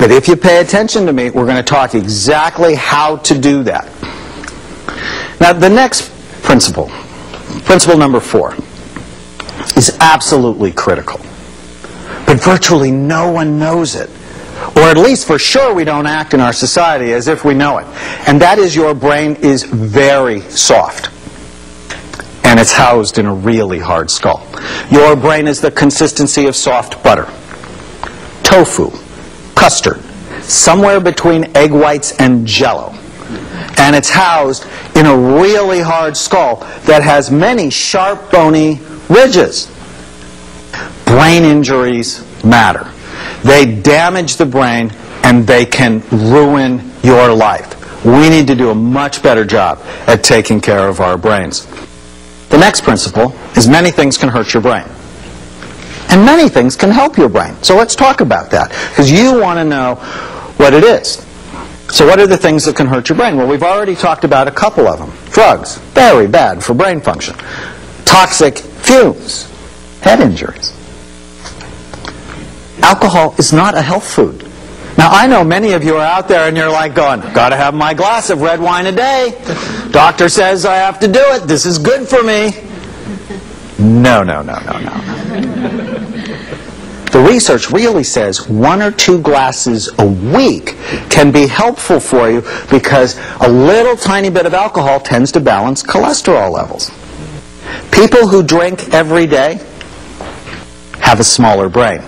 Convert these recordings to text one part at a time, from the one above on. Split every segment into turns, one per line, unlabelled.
But if you pay attention to me, we're going to talk exactly how to do that. Now, the next principle, principle number 4, is absolutely critical. But virtually no one knows it. Or at least for sure we don't act in our society as if we know it. And that is, your brain is very soft. And it's housed in a really hard skull. Your brain is the consistency of soft butter, tofu, custard, somewhere between egg whites and Jell-O. And it's housed in a really hard skull that has many sharp, bony ridges. Brain injuries matter. They damage the brain, and they can ruin your life. We need to do a much better job at taking care of our brains. The next principle is many things can hurt your brain. And many things can help your brain. So let's talk about that, because you want to know what it is. So what are the things that can hurt your brain? Well, we've already talked about a couple of them. Drugs, very bad for brain function. Toxic fumes, head injuries. Alcohol is not a health food. Now, I know many of you are out there and you're like going, got to have my glass of red wine a day. Doctor says I have to do it. This is good for me. No, no, no, no, no. The research really says 1 or 2 glasses a week can be helpful for you, because a little tiny bit of alcohol tends to balance cholesterol levels. People who drink every day have a smaller brain.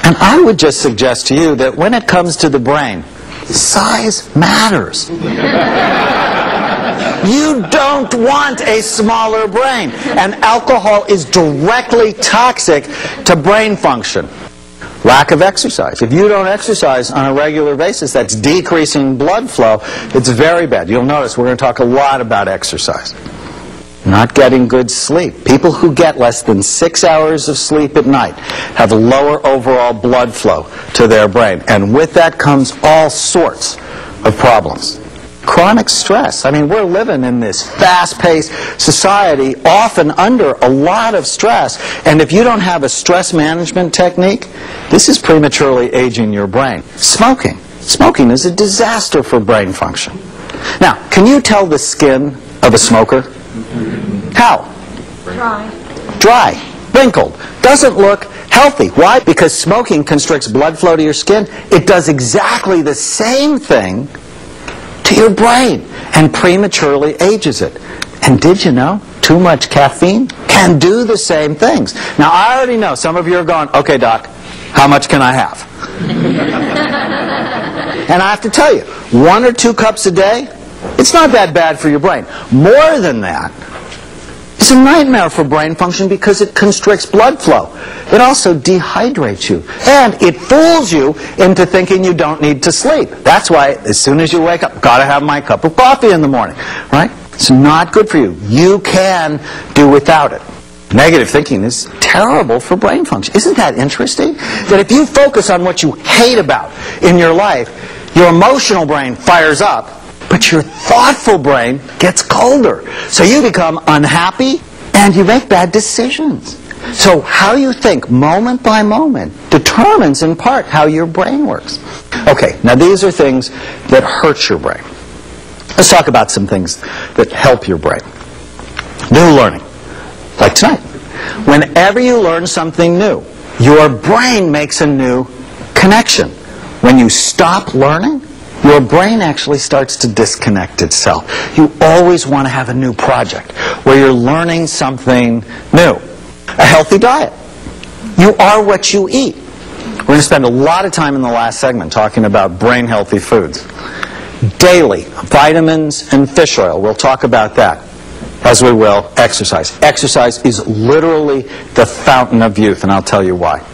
And I would just suggest to you that when it comes to the brain, size matters. You don't want a smaller brain. And alcohol is directly toxic to brain function. Lack of exercise. If you don't exercise on a regular basis, that's decreasing blood flow. It's very bad. You'll notice we're going to talk a lot about exercise. Not getting good sleep. People who get less than 6 hours of sleep at night have lower overall blood flow to their brain. And with that comes all sorts of problems. Chronic stress. I mean, we're living in this fast-paced society, often under a lot of stress. And if you don't have a stress management technique, this is prematurely aging your brain. Smoking. Smoking is a disaster for brain function. Now, can you tell the skin of a smoker? How?
Dry.
Dry. Wrinkled. Doesn't look healthy. Why? Because smoking constricts blood flow to your skin. It does exactly the same thing to your brain and prematurely ages it. And did you know too much caffeine can do the same things? Now, I already know some of you are going, okay, doc, how much can I have? And I have to tell you, 1 or 2 cups a day, it's not that bad for your brain. More than that, it's a nightmare for brain function because it constricts blood flow. It also dehydrates you. And it fools you into thinking you don't need to sleep. That's why as soon as you wake up, got to have my cup of coffee in the morning. Right? It's not good for you. You can do without it. Negative thinking is terrible for brain function. Isn't that interesting? That if you focus on what you hate about in your life, your emotional brain fires up, but your thoughtful brain gets colder. So you become unhappy and you make bad decisions. So how you think moment by moment determines in part how your brain works. Okay, now these are things that hurt your brain. Let's talk about some things that help your brain. New learning, like tonight. Whenever you learn something new, your brain makes a new connection. When you stop learning, your brain actually starts to disconnect itself. You always want to have a new project where you're learning something new. A healthy diet. You are what you eat. We're going to spend a lot of time in the last segment talking about brain-healthy foods. Daily, vitamins and fish oil. We'll talk about that, as we will exercise. Exercise is literally the fountain of youth, and I'll tell you why.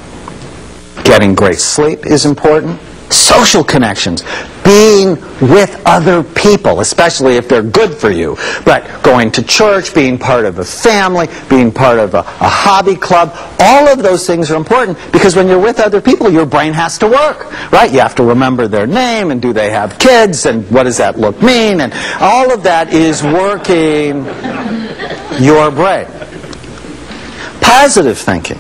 Getting great sleep is important. Social connections, being with other people, especially if they're good for you. But going to church, being part of a family, being part of a hobby club, all of those things are important because when you're with other people, your brain has to work, right? You have to remember their name, and do they have kids, and what does that look mean, and all of that is working your brain. Positive thinking,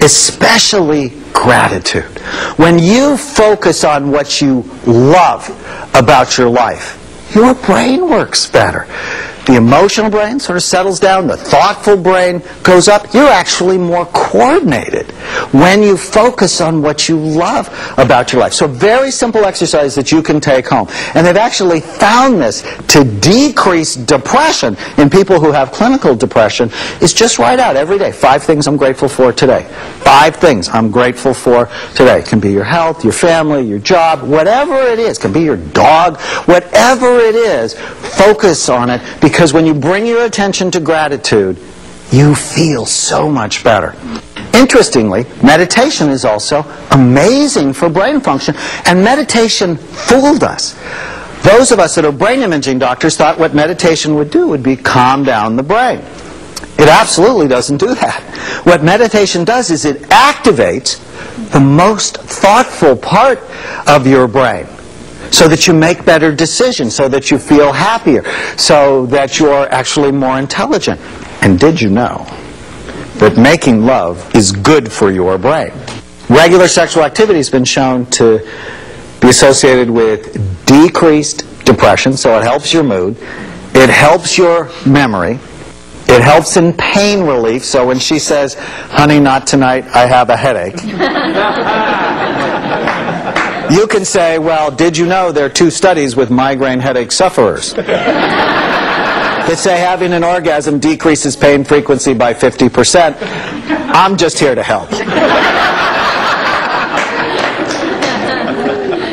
especially gratitude. When you focus on what you love about your life, your brain works better. The emotional brain sort of settles down. The thoughtful brain goes up. You're actually more coordinated when you focus on what you love about your life. So a very simple exercise that you can take home. And they've actually found this to decrease depression in people who have clinical depression is just write out every day 5 things I'm grateful for today. 5 things I'm grateful for today. It can be your health, your family, your job, whatever it is. It can be your dog. Whatever it is, focus on it, because when you bring your attention to gratitude, you feel so much better. Interestingly, meditation is also amazing for brain function, and meditation fooled us. Those of us that are brain imaging doctors thought what meditation would do would be calm down the brain. It absolutely doesn't do that. What meditation does is it activates the most thoughtful part of your brain, so that you make better decisions, so that you feel happier, so that you're actually more intelligent. And did you know that making love is good for your brain? Regular sexual activity has been shown to be associated with decreased depression, so it helps your mood, it helps your memory, it helps in pain relief, so when she says, "Honey, not tonight, I have a headache," you can say, "Well, did you know there are 2 studies with migraine headache sufferers that say having an orgasm decreases pain frequency by 50%. I'm just here to help."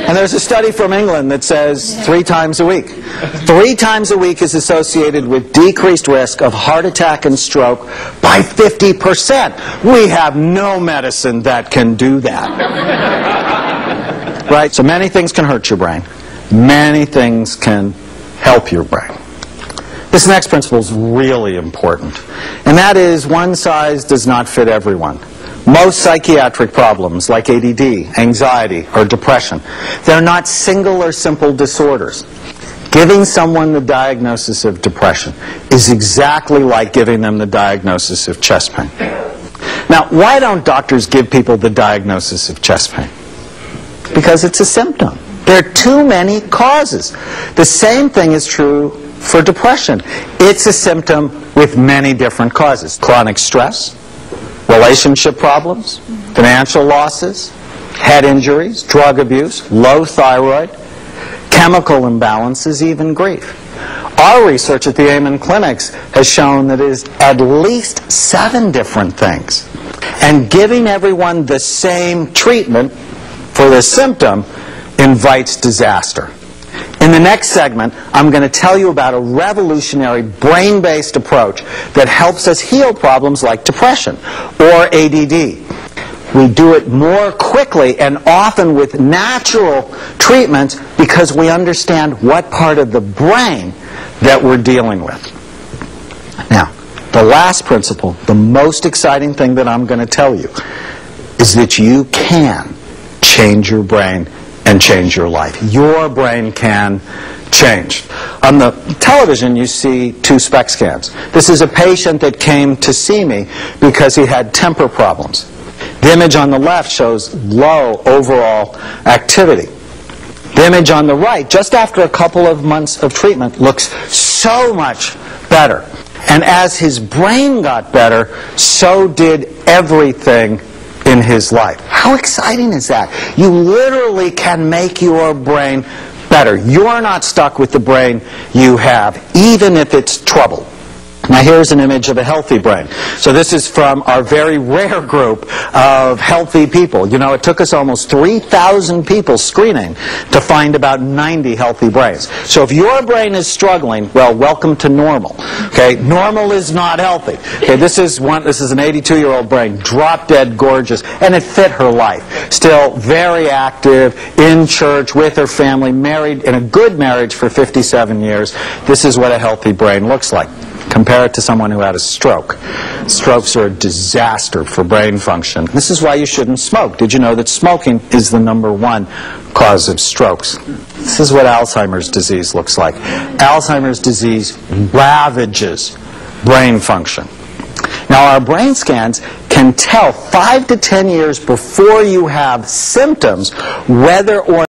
And there's a study from England that says 3 times a week. 3 times a week is associated with decreased risk of heart attack and stroke by 50%. We have no medicine that can do that. Right? So many things can hurt your brain. Many things can help your brain. This next principle is really important. And that is, one size does not fit everyone. Most psychiatric problems like ADD, anxiety, or depression, they're not single or simple disorders. Giving someone the diagnosis of depression is exactly like giving them the diagnosis of chest pain. Now, why don't doctors give people the diagnosis of chest pain? Because it's a symptom. There are too many causes. The same thing is true for depression. It's a symptom with many different causes. Chronic stress, relationship problems, financial losses, head injuries, drug abuse, low thyroid, chemical imbalances, even grief. Our research at the Amen Clinics has shown that it is at least 7 different things. And giving everyone the same treatment for this symptom invites disaster. In the next segment, I'm going to tell you about a revolutionary brain-based approach that helps us heal problems like depression or ADD. We do it more quickly and often with natural treatments because we understand what part of the brain that we're dealing with. Now, the last principle, the most exciting thing that I'm going to tell you, is that you can change your brain and change your life. Your brain can change. On the television, you see 2 SPECT scans. This is a patient that came to see me because he had temper problems. The image on the left shows low overall activity. The image on the right, just after a couple of months of treatment, looks so much better. And as his brain got better, so did everything in his life. How exciting is that? You literally can make your brain better. You're not stuck with the brain you have, even if it's troubled. Now here's an image of a healthy brain. So this is from our very rare group of healthy people. You know, it took us almost 3,000 people screening to find about 90 healthy brains. So if your brain is struggling, well, welcome to normal. Okay, normal is not healthy. Okay, this is an 82-year-old brain, drop dead gorgeous, and it fit her life. Still very active, in church, with her family, married in a good marriage for 57 years. This is what a healthy brain looks like. Compare it to someone who had a stroke. Strokes are a disaster for brain function. This is why you shouldn't smoke. Did you know that smoking is the #1 cause of strokes? This is what Alzheimer's disease looks like. Alzheimer's disease ravages brain function. Now, our brain scans can tell 5 to 10 years before you have symptoms whether or